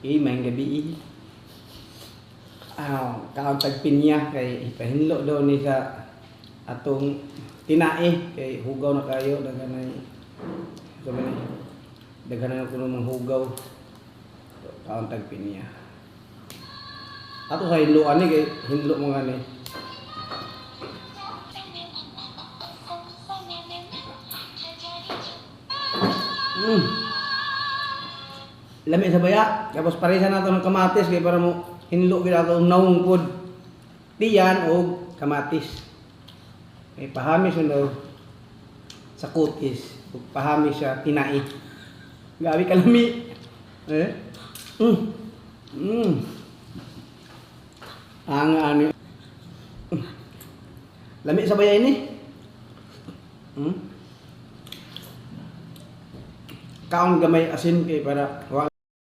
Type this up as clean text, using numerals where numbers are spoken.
Maayong gabi. Kaon tagpinya kay ipahinlo daw ni sa atong tinae kay hugaw na kayo daghanay daghanan ko ng hugaw. Kaon tagpinya. Ato sa hinloan ni kay hinlo mo nga ni. Lami sa baya, tapos parisan nato ng kamatis kay para mo hinlo gid ato naong pod tiyan o kamatis. May pahamis daw sa kutis, ug pahamis sa tinai. Gabi kalami. Ang ani. Lami sa baya ini. Kaon gamay asin kay para